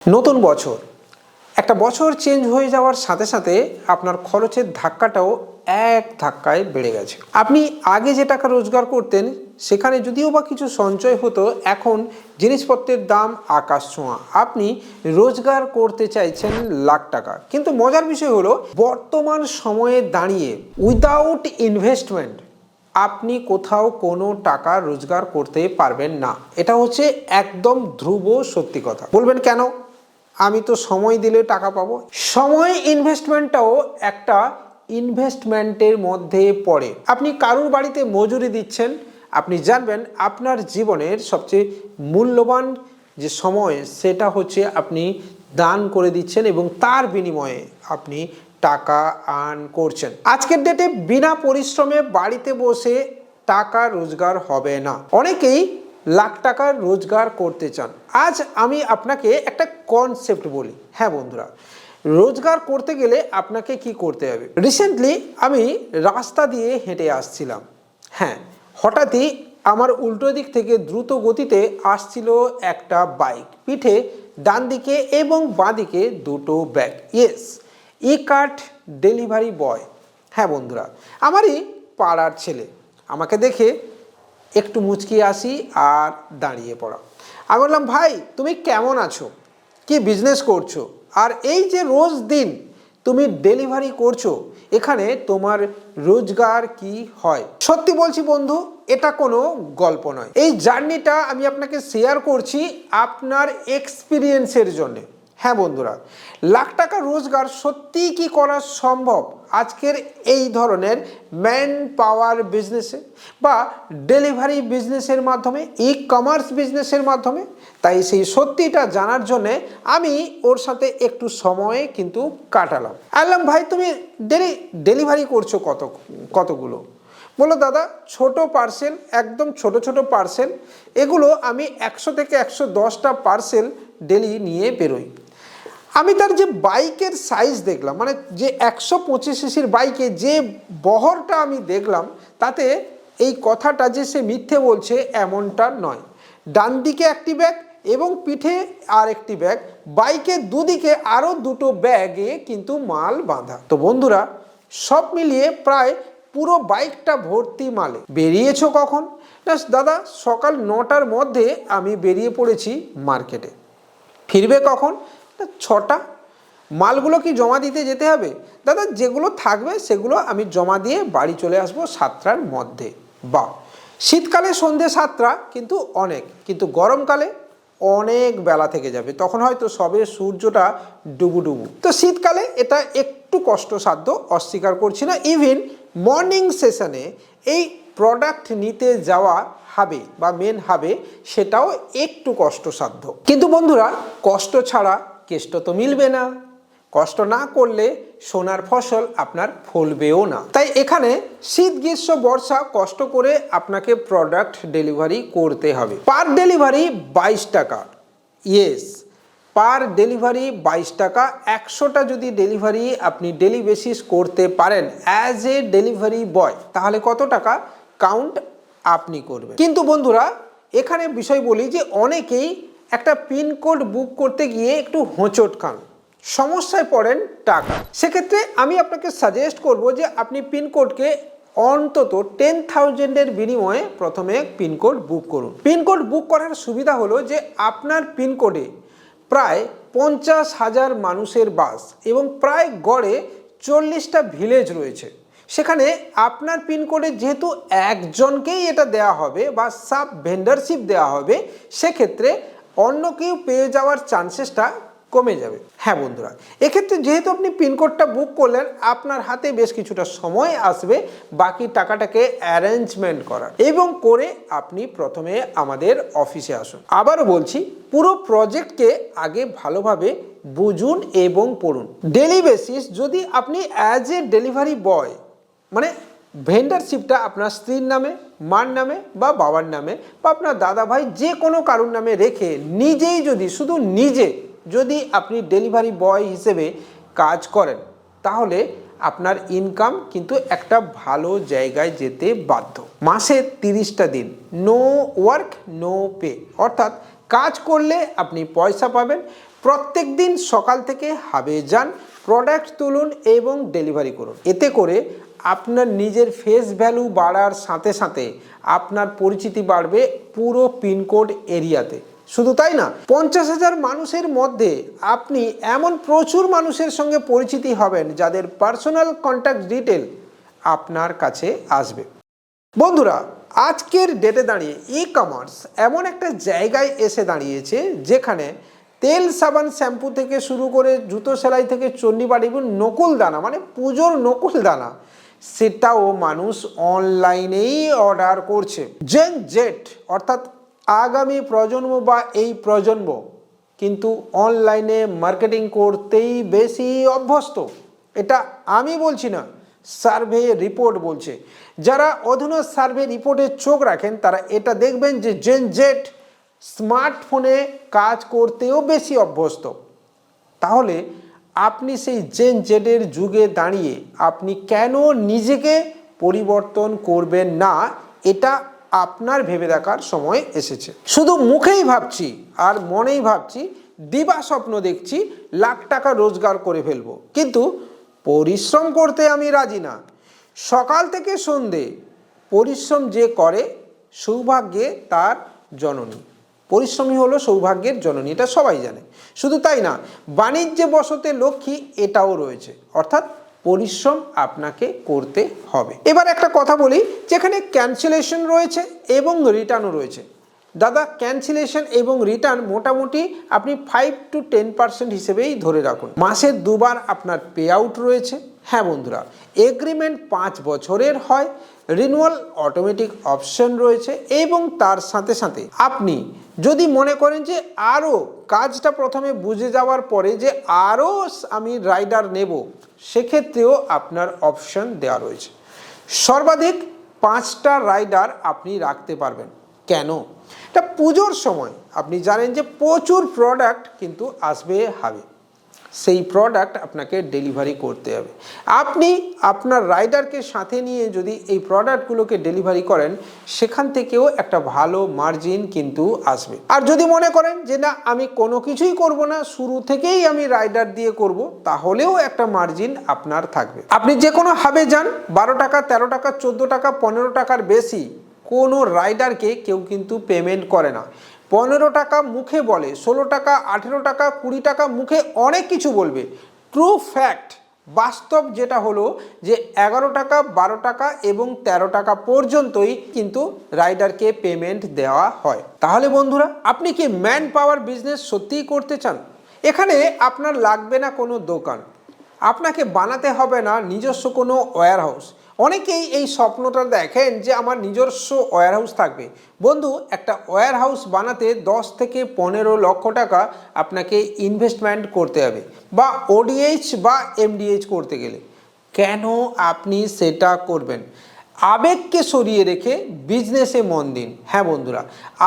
নতুন বছর একটা বছর চেঞ্জ হয়ে যাওয়ার সাথে সাথে আপনার খরচের ধাক্কাটাও এক ধাক্কায় বেড়ে গেছে। আপনি আগে যে টাকা রোজগার করতেন সেখানে যদিও বা কিছু সঞ্চয় হতো, এখন জিনিসপত্রের দাম আকাশ ছোঁয়া। আপনি রোজগার করতে চাইছেন লাখ টাকা, কিন্তু মজার বিষয় হলো বর্তমান সময়ে দাঁড়িয়ে উইদাউট ইনভেস্টমেন্ট আপনি কোথাও কোনো টাকা রোজগার করতে পারবেন না। এটা হচ্ছে একদম ধ্রুব সত্যি কথা। বলবেন কেন? আমি তো সময় দিলে টাকা পাবো। সময় ইনভেস্টমেন্টটাও একটা ইনভেস্টমেন্টের মধ্যে পড়ে। আপনি কারুর বাড়িতে মজুরি দিচ্ছেন, আপনি জানবেন আপনার জীবনের সবচেয়ে মূল্যবান যে সময় সেটা হচ্ছে আপনি দান করে দিচ্ছেন এবং তার বিনিময়ে আপনি টাকা আর্ন করছেন। আজকের ডেটে বিনা পরিশ্রমে বাড়িতে বসে টাকা রোজগার হবে না। অনেকেই লাখ টাকা রোজগার করতে চান। আজ আমি আপনাকে একটা কনসেপ্ট বলি। হ্যাঁ বন্ধুরা, রোজগার করতে গেলে আপনাকে কি করতে হবে। রিসেন্টলি আমি রাস্তা দিয়ে হেঁটে আসছিলাম। হ্যাঁ, হঠাৎই আমার উল্টো দিক থেকে দ্রুত গতিতে আসছিল একটা বাইক, পিঠে ডান দিকে এবং বাঁ দিকে দুটো ব্যাগ। ইয়েস, ই কার্ট ডেলিভারি বয়। হ্যাঁ বন্ধুরা, আমারই পাড়ার ছেলে। আমাকে দেখে একটু মুচকি আসি আর দাঁড়িয়ে পড়া। আমি বললাম, ভাই তুমি কেমন আছো, কি বিজনেস করছো, আর এই যে রোজ দিন তুমি ডেলিভারি করছো, এখানে তোমার রোজগার কি হয়? সত্যি বলছি বন্ধু, এটা কোনো গল্প নয়। এই জার্নিটা আমি আপনাকে শেয়ার করছি আপনার এক্সপিরিয়েন্সের জন্যে। হ্যাঁ বন্ধুরা, লাখ টাকা রোজগার সত্যিই কি করা সম্ভব আজকের এই ধরনের ম্যান পাওয়ার বিজনেসে বা ডেলিভারি বিজনেসের মাধ্যমে, ই কমার্স বিজনেসের মাধ্যমে? তাই সেই সত্যিটা জানার জন্যে আমি ওর সাথে একটু সময় কিন্তু কাটালাম। আনলাম, ভাই তুমি ডেলিভারি করছো কতগুলো? বলো, দাদা ছোট পার্সেল, একদম ছোট ছোট পার্সেল, এগুলো আমি 100 থেকে 110টা পার্সেল ডেলি নিয়ে বেরোই। আমি তার যে বাইকের সাইজ দেখলাম, মানে যে 125 সিসির বাইকে যে বহরটা আমি দেখলাম, তাতে এই কথাটা যে সে মিথ্যে বলছে এমনটা নয়। ডান দিকে একটি ব্যাগ এবং পিঠে আর একটি ব্যাগ, বাইকের দুদিকে আরও দুটো ব্যাগে কিন্তু মাল বাঁধা। তো বন্ধুরা, সব মিলিয়ে প্রায় পুরো বাইকটা ভর্তি মালে। বেরিয়েছো কখন? না দাদা, সকাল 9টার মধ্যে আমি বেরিয়ে পড়েছি মার্কেটে। ফিরবে কখন? 6টা। মালগুলো কি জমা দিতে যেতে হবে? দাদা যেগুলো থাকবে সেগুলো আমি জমা দিয়ে বাড়ি চলে আসবো 7টার মধ্যে। বা শীতকালে সন্ধে 7টা কিন্তু অনেক, কিন্তু গরমকালে অনেক বেলা থেকে যাবে, তখন হয়তো সবে সূর্যটা ডুবু। তো শীতকালে এটা একটু কষ্টসাধ্য, অস্বীকার করছি না। ইভেন মর্নিং সেশনে এই প্রোডাক্ট নিতে যাওয়া হবে বা মেন হবে, সেটাও একটু কষ্টসাধ্য। কিন্তু বন্ধুরা, কষ্ট ছাড়া কেষ্ট তো মিলবে না। কষ্ট না করলে সোনার ফসল আপনার ফলবেও না। তাই এখানে শীত গ্রীষ্ম বর্ষা কষ্ট করে আপনাকে প্রোডাক্ট ডেলিভারি করতে হবে। পার ডেলিভারি 22 টাকা। ইয়েস, পার ডেলিভারি 22 টাকা। 100টা যদি ডেলিভারি আপনি ডেলি বেসিস করতে পারেন অ্যাজ এ ডেলিভারি বয়, তাহলে কত টাকা কাউন্ট আপনি করবেন। কিন্তু বন্ধুরা, এখানে বিষয় বলি যে অনেকেই একটা পিনকোড বুক করতে গিয়ে একটু হোঁচট খান, সমস্যায় পড়েন টাকা। সেক্ষেত্রে আমি আপনাকে সাজেস্ট করব যে আপনি পিনকোডকে অন্তত 10,000-এর বিনিময়ে প্রথমে পিনকোড বুক করুন। পিনকোড বুক করার সুবিধা হলো যে আপনার পিনকোডে প্রায় 50,000 মানুষের বাস এবং প্রায় গড়ে 40টা ভিলেজ রয়েছে। সেখানে আপনার পিনকোডে যেহেতু একজনকেই এটা দেওয়া হবে বা সাব ভেন্ডারশিপ দেওয়া হবে, সেক্ষেত্রে অন্য কেউ পেয়ে যাওয়ার চান্সেসটা কমে যাবে। হ্যাঁ বন্ধুরা, এক্ষেত্রে যেহেতু আপনি পিনকোডটা বুক করলেন, আপনার হাতে বেশ কিছুটা সময় আসবে বাকি টাকাটাকে অ্যারেঞ্জমেন্ট করার, এবং করে আপনি প্রথমে আমাদের অফিসে আসুন। আবারও বলছি, পুরো প্রজেক্টকে আগে ভালোভাবে বুঝুন এবং পড়ুন। ডেলি বেসিস যদি আপনি অ্যাজ এ ডেলিভারি বয়, মানে ভেন্ডারশিপটা আপনার স্ত্রীর নামে, মার নামে বা বাবার নামে বা আপনার দাদা ভাই যে কোনো কারুর নামে রেখে নিজেই শুধু নিজে যদি আপনি ডেলিভারি বয় হিসেবে কাজ করেন, তাহলে আপনার ইনকাম কিন্তু একটা ভালো জায়গায় যেতে বাধ্য। মাসে 30টা দিন, নো ওয়ার্ক নো পে, অর্থাৎ কাজ করলে আপনি পয়সা পাবেন, প্রত্যেক দিন সকাল থেকে হাবে যান, প্রোডাক্ট তুলুন এবং ডেলিভারি করুন। এতে করে আপনার নিজের ফেস ভ্যালু বাড়ার সাথে সাথে আপনার পরিচিতি বাড়বে পুরো পিনকোড এরিয়াতে। শুধু তাই না, 50,000 মানুষের মধ্যে আপনি এমন প্রচুর মানুষের সঙ্গে পরিচিতি হবেন যাদের পার্সোনাল কন্ট্যাক্ট ডিটেল আপনার কাছে আসবে। বন্ধুরা, আজকের ডেটে দাঁড়িয়ে ই কমার্স এমন একটা জায়গায় এসে দাঁড়িয়েছে যেখানে তেল, সাবান, শ্যাম্পু থেকে শুরু করে জুতো সেলাই থেকে চণ্ডীপাঠ এবং নকুল দানা, মানে পুজোর নকুল দানা, সেটাও মানুষ অনলাইনেই অর্ডার করছে। জেন জেড অর্থাৎ আগামী প্রজন্ম বা এই প্রজন্ম কিন্তু অনলাইনে মার্কেটিং করতেই বেশি অভ্যস্ত। এটা আমি বলছি না, সার্ভে রিপোর্ট বলছে। যারা অধুনা সার্ভে রিপোর্টে চোখ রাখেন তারা এটা দেখবেন যে জেন জেড স্মার্টফোনে কাজ করতেও বেশি অভ্যস্ত। তাহলে আপনি সেই জেন জেডের যুগে দাঁড়িয়ে আপনি কেন নিজেকে পরিবর্তন করবেন না, এটা আপনার ভেবে দেখার সময় এসেছে। শুধু মুখেই ভাবছি আর মনেই ভাবছি, দিবা স্বপ্ন দেখছি লাখ টাকা রোজগার করে ফেলবো, কিন্তু পরিশ্রম করতে আমি রাজি না। সকাল থেকে সন্ধে পরিশ্রম যে করে সৌভাগ্যে তার জননী। পরিশ্রমী হলো সৌভাগ্যের জননী, এটা সবাই জানে। শুধু তাই না, বাণিজ্যে বসতে লক্ষ্মী এটাও রয়েছে, অর্থাৎ পরিশ্রম আপনাকে করতে হবে। এবার একটা কথা বলি, যেখানে ক্যান্সেলেশন রয়েছে এবং রিটার্নও রয়েছে। দাদা, ক্যান্সেলেশন এবং রিটার্ন মোটামুটি আপনি 5 to 10% হিসেবেই ধরে রাখুন। মাসে দুবার আপনার পে আউট রয়েছে। হ্যাঁ বন্ধুরা, এগ্রিমেন্ট 5 বছরের হয়, রিনিউয়াল অটোমেটিক অপশন রয়েছে এবং তার সাথে সাথে আপনি যদি মনে করেন যে আরও কাজটা প্রথমে বুঝে যাওয়ার পরে যে আরও আমি রাইডার নেব, সেক্ষেত্রেও আপনার অপশন দেওয়া রয়েছে। সর্বাধিক 5টা রাইডার আপনি রাখতে পারবেন। কেন? এটা পুজোর সময় আপনি জানেন যে প্রচুর প্রোডাক্ট কিন্তু আসবে হাবে, সেই প্রোডাক্ট আপনাকে ডেলিভারি করতে হবে। আপনি আপনার রাইডারকে সাথে নিয়ে যদি এই প্রোডাক্টগুলোকে ডেলিভারি করেন, সেখান থেকেও একটা ভালো মার্জিন কিন্তু আসবে। আর যদি মনে করেন যে না, আমি কোনো কিছুই করব না, শুরু থেকেই আমি রাইডার দিয়ে করব, তাহলেও একটা মার্জিন আপনার থাকবে। আপনি যে কোনো হাবে যান, 12 টাকা, 13 টাকা, 14 টাকা, 15 টাকার বেশি কোনো রাইডারকে কেউ কিন্তু পেমেন্ট করে না। 15 টাকা মুখে বলে, 16 টাকা, 18 টাকা, 20 টাকা মুখে অনেক কিছু বলবে। ট্রু ফ্যাক্ট, বাস্তব যেটা হলো যে 11 টাকা, 12 টাকা এবং 13 টাকা পর্যন্তই কিন্তু রাইডারকে পেমেন্ট দেওয়া হয়। তাহলে বন্ধুরা, আপনি কি ম্যান পাওয়ার বিজনেস সত্যিই করতে চান? এখানে আপনার লাগবে না কোনো দোকান, আপনাকে বানাতে হবে না নিজস্ব কোনো ওয়্যার হাউস। অনেকেই এই স্বপ্নটা দেখেন যে আমার নিজস্ব ওয়্যার হাউস থাকবে। বন্ধু, একটা ওয়্যার হাউস বানাতে 10 থেকে 15 লক্ষ টাকা আপনাকে ইনভেস্টমেন্ট করতে হবে, বা ওডিএইচ বা এমডিএইচ করতে গেলে। কেন আপনি সেটা করবেন? আবেগকে সরিয়ে রেখে বিজনেসে মন দিন। হ্যাঁ বন্ধুরা,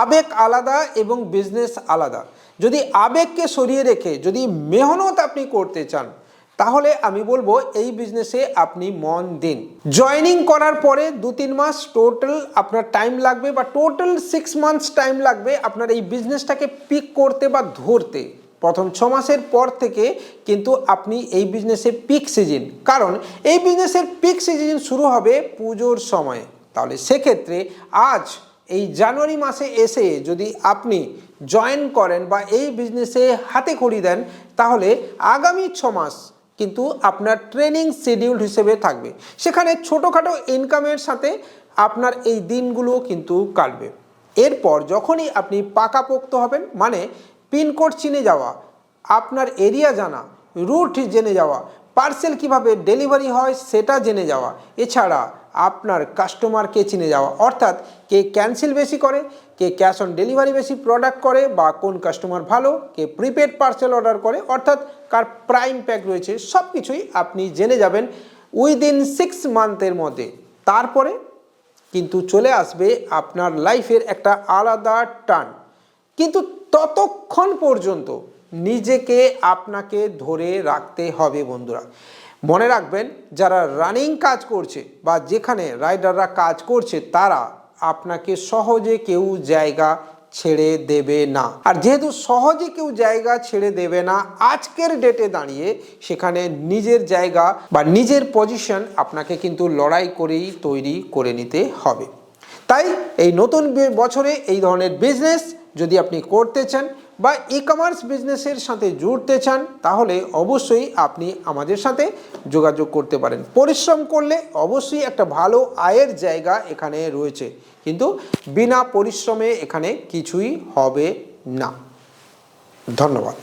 আবেগ আলাদা এবং বিজনেস আলাদা। যদি আবেগকে সরিয়ে রেখে যদি মেহনত আপনি করতে চান, তাহলে আমি বলবো এই বিজনেসে আপনি মন দিন। জয়েনিং করার পরে 2-3 মাস টোটাল আপনার টাইম লাগবে, বা টোটাল 6 মান্থস টাইম লাগবে আপনার এই বিজনেসটাকে পিক করতে বা ধরতে। প্রথম 6 মাসের পর থেকে কিন্তু আপনি এই বিজনেসে পিক সিজন, কারণ এই বিজনেসের পিক সিজন শুরু হবে পুজোর সময়। তাহলে সেক্ষেত্রে আজ এই জানুয়ারি মাসে এসে যদি আপনি জয়েন করেন বা এই বিজনেসে হাতে খড়ি দেন, তাহলে আগামী 6 মাস কিন্তু আপনার ট্রেনিং শিডিউল হিসেবে থাকবে। সেখানে ছোটোখাটো ইনকামের সাথে আপনার এই দিনগুলো কিন্তু কাটবে। এরপর যখনই আপনি পাকাপোক্ত হবেন, মানে পিনকোড চিনে যাওয়া, আপনার এরিয়া জানা, রুট জেনে যাওয়া, পার্সেল কিভাবে ডেলিভারি হয় সেটা জেনে যাওয়া, এছাড়া আপনার কাস্টমারকে চিনে যাওয়া, অর্থাৎ কে ক্যান্সেল বেশি করে, কে ক্যাশ অন ডেলিভারি বেশি প্রোডাক্ট করে, বা কোন কাস্টমার ভালো, কে প্রিপেড পার্সেল অর্ডার করে, অর্থাৎ কার প্রাইম প্যাক রয়েছে, সব কিছুই আপনি জেনে যাবেন উইদিন 6 মান্থের মধ্যে। তারপরে কিন্তু চলে আসবে আপনার লাইফের একটা আলাদা টার্ন। কিন্তু ততক্ষণ পর্যন্ত নিজেকে আপনাকে ধরে রাখতে হবে বন্ধুরা। মনে রাখবেন, যারা রানিং কাজ করছে বা যেখানে রাইডাররা কাজ করছে, তারা আপনাকে সহজে কেউ জায়গা ছেড়ে দেবে না। আর যেহেতু সহজে কেউ জায়গা ছেড়ে দেবে না, আজকের ডেটে দাঁড়িয়ে সেখানে নিজের জায়গা বা নিজের পজিশন আপনাকে কিন্তু লড়াই করেই তৈরি করে নিতে হবে। তাই এই নতুন বছরে এই ধরনের বিজনেস যদি আপনি করতে চান বা ই কমার্স বিজনেসের সাথে জুড়তে চান, তাহলে অবশ্যই আপনি আমাদের সাথে যোগাযোগ করতে পারেন। পরিশ্রম করলে অবশ্যই একটা ভালো আয়ের জায়গা এখানে রয়েছে, কিন্তু বিনা পরিশ্রমে এখানে কিছুই হবে না। ধন্যবাদ।